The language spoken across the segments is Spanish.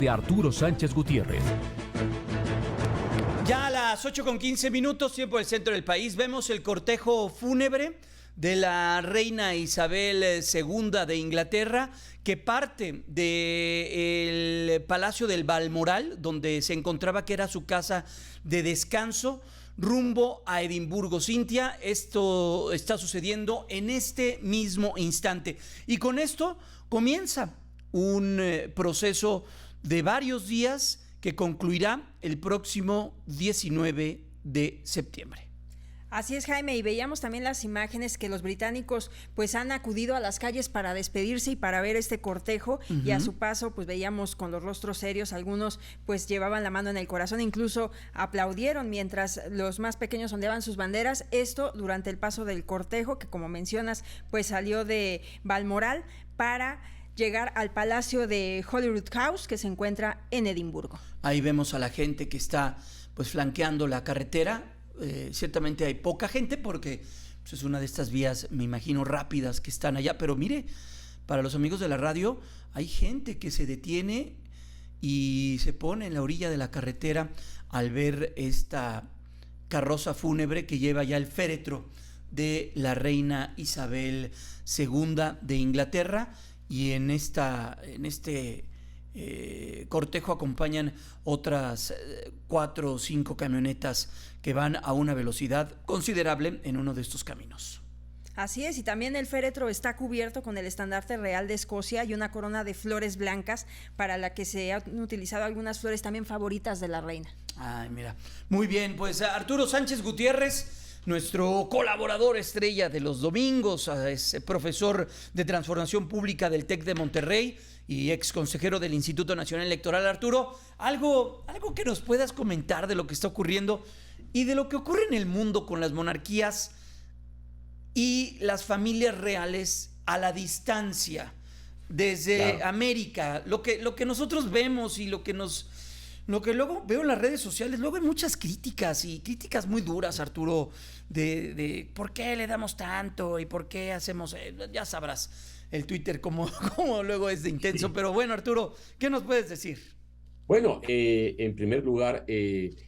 de Arturo Sánchez Gutiérrez. Ya a las 8:15, tiempo del centro del país, vemos el cortejo fúnebre de la reina Isabel II de Inglaterra, que parte del Palacio del Balmoral, donde se encontraba, que era su casa de descanso, rumbo a Edimburgo. Cintia, esto está sucediendo en este mismo instante. Y con esto comienza un proceso de varios días que concluirá el próximo 19 de septiembre. Así es, Jaime, y veíamos también las imágenes que los británicos pues han acudido a las calles para despedirse y para ver este cortejo, y a su paso pues veíamos con los rostros serios, algunos pues llevaban la mano en el corazón, incluso aplaudieron mientras los más pequeños ondeaban sus banderas, esto durante el paso del cortejo que, como mencionas, pues salió de Balmoral para llegar al Palacio de Holyrood House, que se encuentra en Edimburgo. Ahí vemos a la gente que está pues flanqueando la carretera. Ciertamente hay poca gente porque pues, es una de estas vías, me imagino, rápidas que están allá, pero mire, para los amigos de la radio, hay gente que se detiene y se pone en la orilla de la carretera al ver esta carroza fúnebre que lleva ya el féretro de la reina Isabel II de Inglaterra. Y en este cortejo acompañan otras 4 o 5 camionetas que van a una velocidad considerable en uno de estos caminos. Así es, y también el féretro está cubierto con el estandarte real de Escocia y una corona de flores blancas, para la que se han utilizado algunas flores también favoritas de la reina. Ay, mira, muy bien, pues Arturo Sánchez Gutiérrez, nuestro colaborador estrella de los domingos, es profesor de Transformación Pública del TEC de Monterrey y ex consejero del Instituto Nacional Electoral. Arturo, algo que nos puedas comentar de lo que está ocurriendo y de lo que ocurre en el mundo con las monarquías y las familias reales a la distancia, desde claro, América, lo que nosotros vemos y lo que luego veo en las redes sociales. Luego hay muchas críticas, y críticas muy duras, Arturo, de por qué le damos tanto y por qué hacemos, ya sabrás el Twitter como luego es de intenso. Sí. Pero bueno, Arturo, ¿qué nos puedes decir? Bueno, en primer lugar,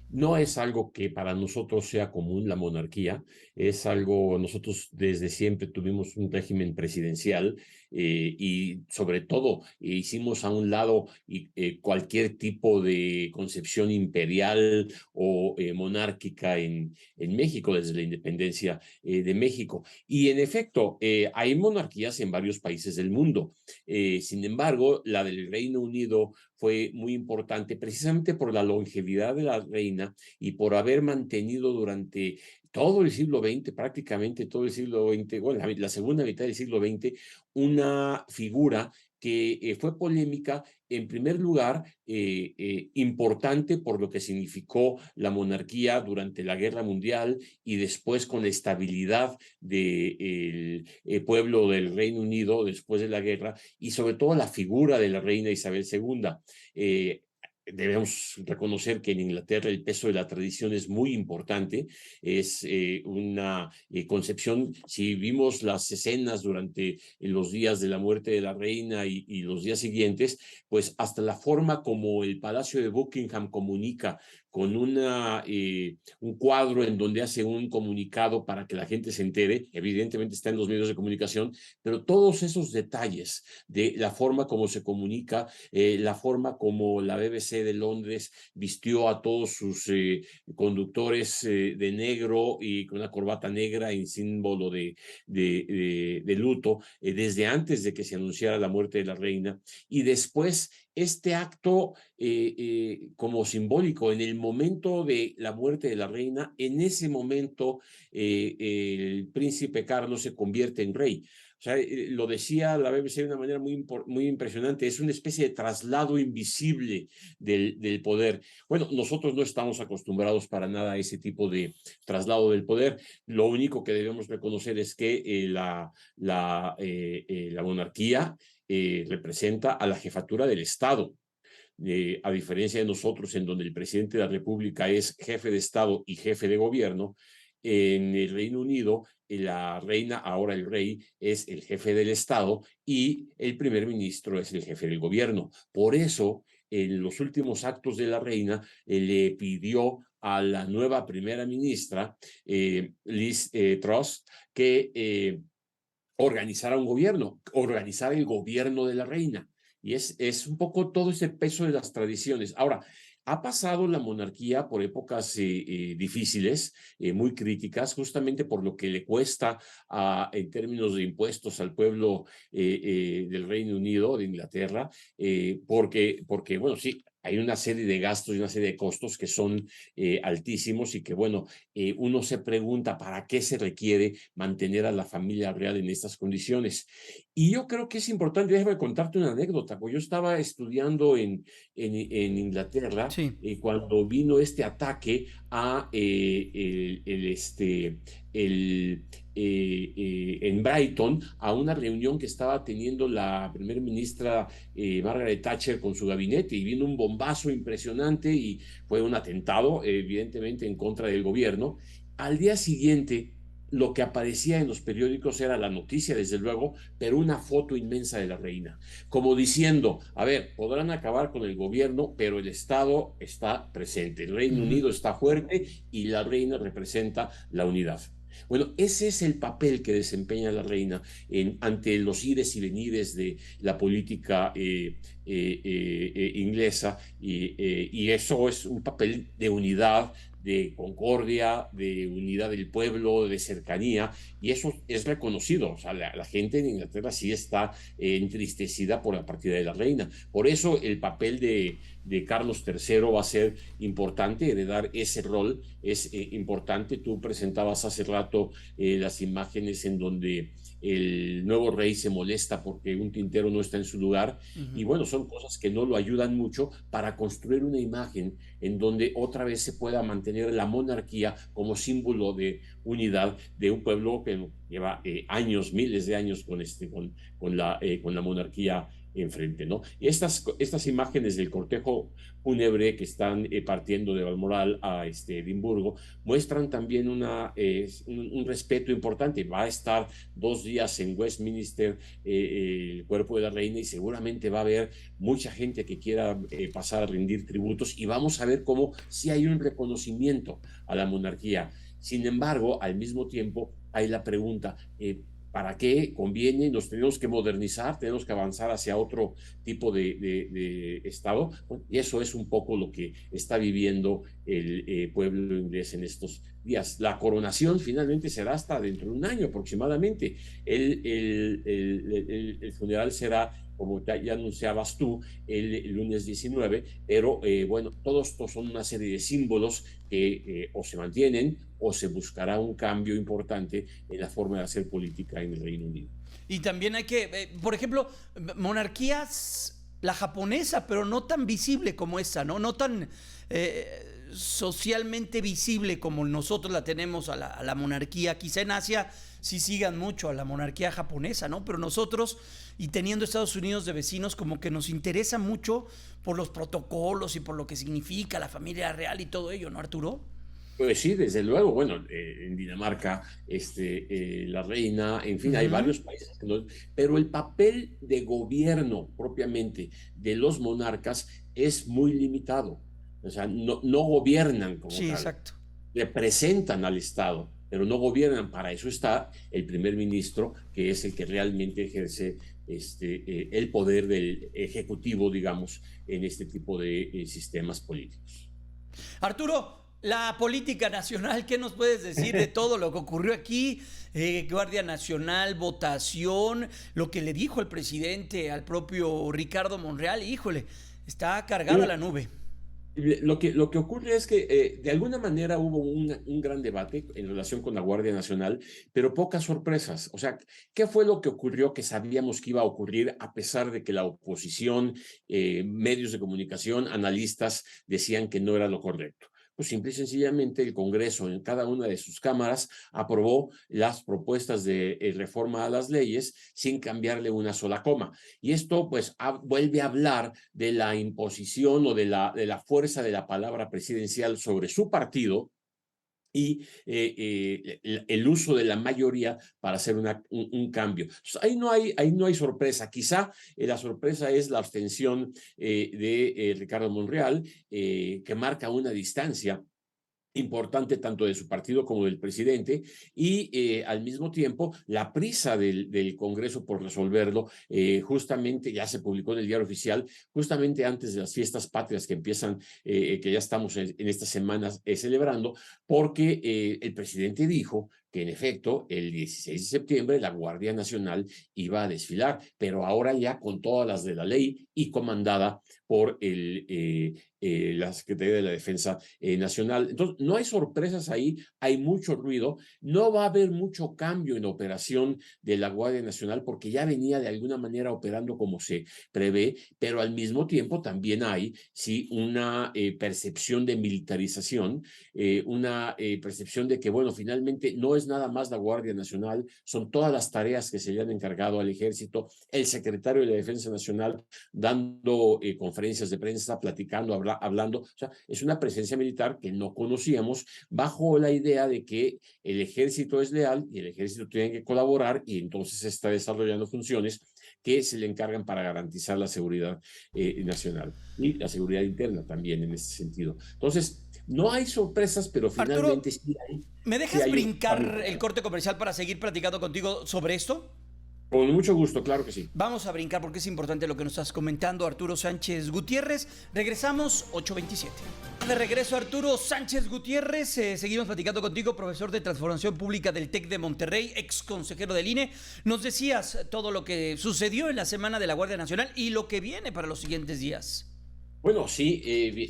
no es algo que para nosotros sea común la monarquía, es algo, nosotros desde siempre tuvimos un régimen presidencial y sobre todo hicimos a un lado cualquier tipo de concepción imperial o monárquica en México desde la independencia de México. Y en efecto, hay monarquías en varios países del mundo. Sin embargo, la del Reino Unido fue muy importante precisamente por la longevidad de la reina y por haber mantenido durante todo el siglo XX, prácticamente todo el siglo XX, bueno, la segunda mitad del siglo XX, una figura que fue polémica, en primer lugar, importante por lo que significó la monarquía durante la Guerra Mundial y después con la estabilidad del pueblo del Reino Unido después de la guerra, y sobre todo la figura de la reina Isabel II. Debemos reconocer que en Inglaterra el peso de la tradición es muy importante, es una concepción. Si vimos las escenas durante los días de la muerte de la reina y los días siguientes, pues hasta la forma como el Palacio de Buckingham comunica con un cuadro en donde hace un comunicado para que la gente se entere, evidentemente está en los medios de comunicación, pero todos esos detalles de la forma como se comunica, la forma como la BBC de Londres vistió a todos sus conductores de negro y con una corbata negra en símbolo de luto, desde antes de que se anunciara la muerte de la reina, y después este acto como simbólico en el momento de la muerte de la reina. En ese momento el príncipe Carlos se convierte en rey. O sea, lo decía la BBC de una manera muy impresionante, es una especie de traslado invisible del poder. Bueno, nosotros no estamos acostumbrados para nada a ese tipo de traslado del poder. Lo único que debemos reconocer es que la monarquía representa a la jefatura del Estado. A diferencia de nosotros, en donde el presidente de la República es jefe de Estado y jefe de gobierno, en el Reino Unido, la reina, ahora el rey, es el jefe del Estado y el primer ministro es el jefe del gobierno. Por eso, en los últimos actos de la reina, le pidió a la nueva primera ministra, Liz Truss, que organizara un gobierno, organizar el gobierno de la reina. Y es un poco todo ese peso de las tradiciones. Ahora, ha pasado la monarquía por épocas difíciles, muy críticas, justamente por lo que le cuesta en términos de impuestos al pueblo del Reino Unido, de Inglaterra, porque, bueno, sí, hay una serie de gastos y una serie de costos que son altísimos y que, bueno, uno se pregunta para qué se requiere mantener a la familia real en estas condiciones. Y yo creo que es importante, déjame contarte una anécdota, porque yo estaba estudiando en Inglaterra Sí. cuando vino este ataque a en Brighton a una reunión que estaba teniendo la primera ministra Margaret Thatcher con su gabinete y vino un bombazo impresionante y fue un atentado evidentemente en contra del gobierno. Al día siguiente lo que aparecía en los periódicos era la noticia, desde luego, pero una foto inmensa de la reina, como diciendo, a ver, podrán acabar con el gobierno, pero el Estado está presente, el Reino Unido está fuerte y la reina representa la unidad. Bueno, ese es el papel que desempeña la reina ante los ires y venires de la política inglesa y eso es un papel de unidad, de concordia, de unidad del pueblo, de cercanía, y eso es reconocido. O sea, la gente en Inglaterra sí está entristecida por la partida de la reina. Por eso el papel de Carlos III va a ser importante, heredar ese rol es importante. Tú presentabas hace rato las imágenes en donde el nuevo rey se molesta porque un tintero no está en su lugar, y bueno, son cosas que no lo ayudan mucho para construir una imagen en donde otra vez se pueda mantener la monarquía como símbolo de unidad de un pueblo que lleva años, miles de años con la monarquía enfrente, ¿no? Y estas imágenes del cortejo fúnebre que están partiendo de Balmoral a Edimburgo muestran también un respeto importante. Va a estar 2 días en Westminster el cuerpo de la reina y seguramente va a haber mucha gente que quiera pasar a rendir tributos y vamos a ver cómo sí hay un reconocimiento a la monarquía. Sin embargo, al mismo tiempo hay la pregunta, ¿para qué conviene? Nos tenemos que modernizar, tenemos que avanzar hacia otro tipo de Estado. Bueno, y eso es un poco lo que está viviendo el pueblo inglés en estos días. La coronación finalmente será hasta dentro de un año aproximadamente. El funeral será, como ya anunciabas tú, el lunes 19, pero bueno, todos estos son una serie de símbolos que o se mantienen o se buscará un cambio importante en la forma de hacer política en el Reino Unido. Y también hay que, por ejemplo, monarquías, la japonesa, pero no tan visible como esa, ¿no? No tan socialmente visible como nosotros la tenemos a la monarquía. Quizá en Asia sí sigan mucho a la monarquía japonesa, ¿no? Pero nosotros, y teniendo Estados Unidos de vecinos, como que nos interesa mucho por los protocolos y por lo que significa la familia real y todo ello, ¿no, Arturo? Pues sí, desde luego, bueno, en Dinamarca, la reina, en fin, hay varios países, pero el papel de gobierno propiamente de los monarcas es muy limitado. O sea, no gobiernan como Sí, tal, exacto. representan al Estado, pero no gobiernan. Para eso está el primer ministro, que es el que realmente ejerce el poder del ejecutivo, digamos, en este tipo de sistemas políticos. Arturo, la política nacional, ¿qué nos puedes decir de todo lo que ocurrió aquí? Guardia Nacional, votación, lo que le dijo el presidente al propio Ricardo Monreal, híjole, está cargada la nube. Lo que ocurre es que de alguna manera hubo un gran debate en relación con la Guardia Nacional, pero pocas sorpresas. O sea, ¿qué fue lo que ocurrió que sabíamos que iba a ocurrir a pesar de que la oposición, medios de comunicación, analistas decían que no era lo correcto? Pues simple y sencillamente el Congreso en cada una de sus cámaras aprobó las propuestas de reforma a las leyes sin cambiarle una sola coma. Y esto pues vuelve a hablar de la imposición o de la fuerza de la palabra presidencial sobre su partido y el uso de la mayoría para hacer un cambio. Entonces, ahí no hay sorpresa. Quizá la sorpresa es la abstención de Ricardo Monreal, que marca una distancia importante tanto de su partido como del presidente, y al mismo tiempo la prisa del Congreso por resolverlo. Justamente ya se publicó en el Diario Oficial, justamente antes de las fiestas patrias que empiezan, que ya estamos en estas semanas celebrando, porque el presidente dijo que en efecto el 16 de septiembre la Guardia Nacional iba a desfilar, pero ahora ya con todas las de la ley y comandada por la Secretaría de la Defensa Nacional. Entonces, no hay sorpresas ahí, hay mucho ruido, no va a haber mucho cambio en la operación de la Guardia Nacional porque ya venía de alguna manera operando como se prevé, pero al mismo tiempo también hay, sí, una percepción de militarización, una percepción de que, bueno, finalmente no es nada más la Guardia Nacional, son todas las tareas que se le han encargado al Ejército, el secretario de la Defensa Nacional dando conferencias de prensa, platicando, hablando, o sea, es una presencia militar que no conocíamos, bajo la idea de que el Ejército es leal y el Ejército tiene que colaborar, y entonces está desarrollando funciones que se le encargan para garantizar la seguridad nacional y la seguridad interna también en ese sentido. Entonces, no hay sorpresas, pero finalmente Arturo, sí hay. ¿me dejas Sí brincar el corte comercial para seguir platicando contigo sobre esto? Con mucho gusto, claro que sí. Vamos a brincar porque es importante lo que nos estás comentando, Arturo Sánchez Gutiérrez. Regresamos 8:27. De regreso, Arturo Sánchez Gutiérrez. Seguimos platicando contigo, profesor de Transformación Pública del TEC de Monterrey, ex consejero del INE. Nos decías todo lo que sucedió en la semana de la Guardia Nacional y lo que viene para los siguientes días. Bueno, sí,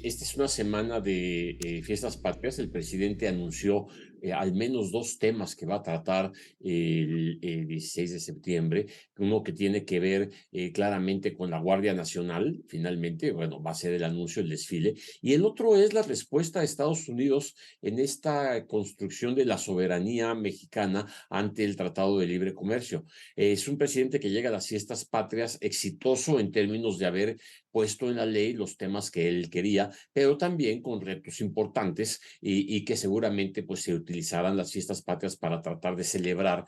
esta es una semana de fiestas patrias. El presidente anunció al menos 2 temas que va a tratar el 16 de septiembre. Uno que tiene que ver claramente con la Guardia Nacional, finalmente, bueno, va a ser el anuncio, el desfile. Y el otro es la respuesta de Estados Unidos en esta construcción de la soberanía mexicana ante el Tratado de Libre Comercio. Es un presidente que llega a las fiestas patrias exitoso en términos de haber puesto en la ley los temas que él quería, pero también con retos importantes y que seguramente pues se utilizarán las fiestas patrias para tratar de celebrar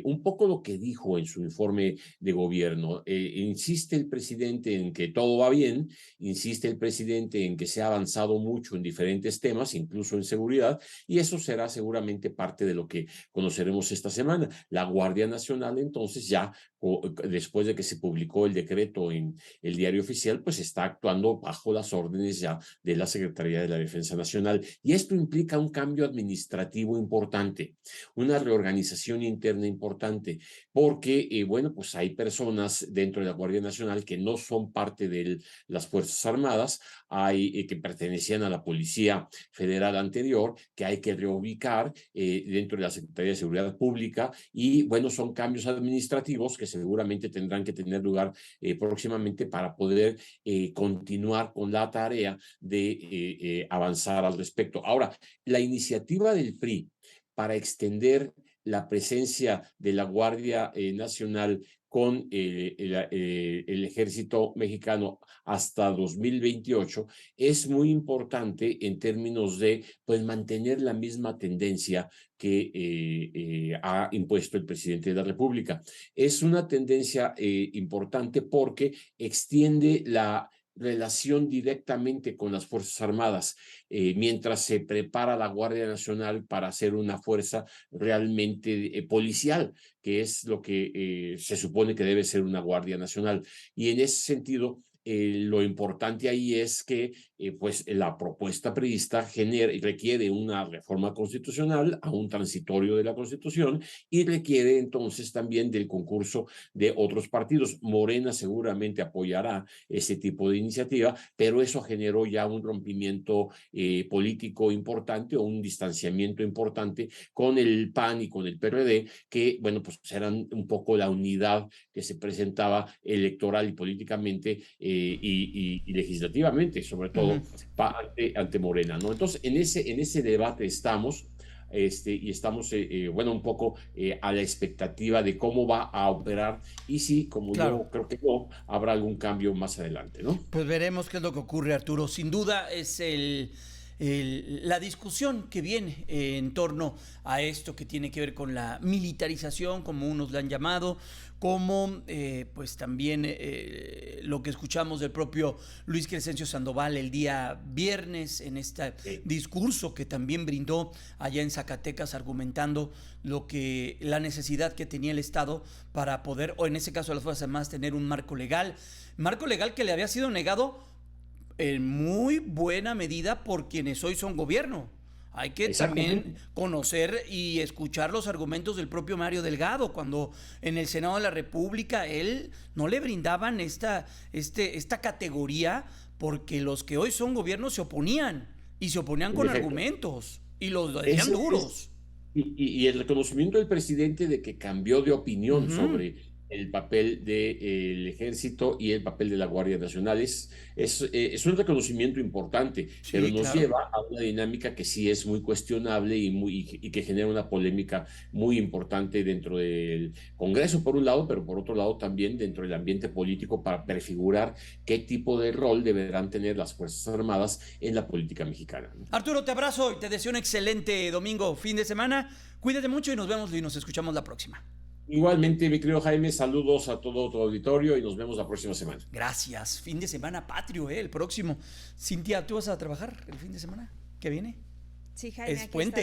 un poco lo que dijo en su informe de gobierno. Insiste el presidente en que todo va bien, insiste el presidente en que se ha avanzado mucho en diferentes temas, incluso en seguridad, y eso será seguramente parte de lo que conoceremos esta semana. La Guardia Nacional, entonces, ya después de que se publicó el decreto en el Diario Oficial, pues está actuando bajo las órdenes ya de la Secretaría de la Defensa Nacional. Y esto implica un cambio administrativo importante, una reorganización interna importante, porque, bueno, pues hay personas dentro de la Guardia Nacional que no son parte de las Fuerzas Armadas, hay que pertenecían a la Policía Federal anterior, que hay que reubicar dentro de la Secretaría de Seguridad Pública, y bueno, son cambios administrativos que seguramente tendrán que tener lugar próximamente para poder continuar con la tarea de avanzar al respecto. Ahora, la iniciativa del PRI para extender la presencia de la Guardia Nacional con el ejército mexicano hasta 2028 es muy importante en términos de pues, mantener la misma tendencia que ha impuesto el presidente de la República. Es una tendencia importante porque extiende la relación directamente con las Fuerzas Armadas, mientras se prepara la Guardia Nacional para ser una fuerza realmente policial, que es lo que se supone que debe ser una Guardia Nacional. Y en ese sentido, lo importante ahí es que pues la propuesta priista requiere una reforma constitucional a un transitorio de la Constitución y requiere entonces también del concurso de otros partidos. Morena seguramente apoyará ese tipo de iniciativa, pero eso generó ya un rompimiento político importante o un distanciamiento importante con el PAN y con el PRD, que, bueno, pues eran un poco la unidad que se presentaba electoral y políticamente y legislativamente, sobre todo ante Morena, ¿no? Entonces, en ese debate estamos, y estamos, bueno, un poco a la expectativa de cómo va a operar y si, como yo creo que no, habrá algún cambio más adelante, ¿no? Pues veremos qué es lo que ocurre, Arturo. Sin duda es la discusión que viene en torno a esto que tiene que ver con la militarización, como unos la han llamado, como pues también lo que escuchamos del propio Luis Crescencio Sandoval el día viernes en este discurso que también brindó allá en Zacatecas, argumentando la necesidad que tenía el Estado para poder, o en ese caso las Fuerzas Armadas, tener un marco legal que le había sido negado en muy buena medida por quienes hoy son gobierno. Hay que también conocer y escuchar los argumentos del propio Mario Delgado, cuando en el Senado de la República él no le brindaban esta categoría porque los que hoy son gobierno se oponían, y se oponían con argumentos, y los decían duros. Y el reconocimiento del presidente de que cambió de opinión sobre el papel del ejército y el papel de la Guardia Nacional. Es un reconocimiento importante, sí, pero nos lleva a una dinámica que sí es muy cuestionable y que genera una polémica muy importante dentro del Congreso, por un lado, pero por otro lado también dentro del ambiente político, para prefigurar qué tipo de rol deberán tener las Fuerzas Armadas en la política mexicana. Arturo, te abrazo y te deseo un excelente domingo, fin de semana. Cuídate mucho y nos vemos y nos escuchamos la próxima. Igualmente, mi querido Jaime, saludos a todo tu auditorio y nos vemos la próxima semana. Gracias. Fin de semana patrio, el próximo. Cintia, ¿tú vas a trabajar el fin de semana que viene? Sí, Jaime. Es puente.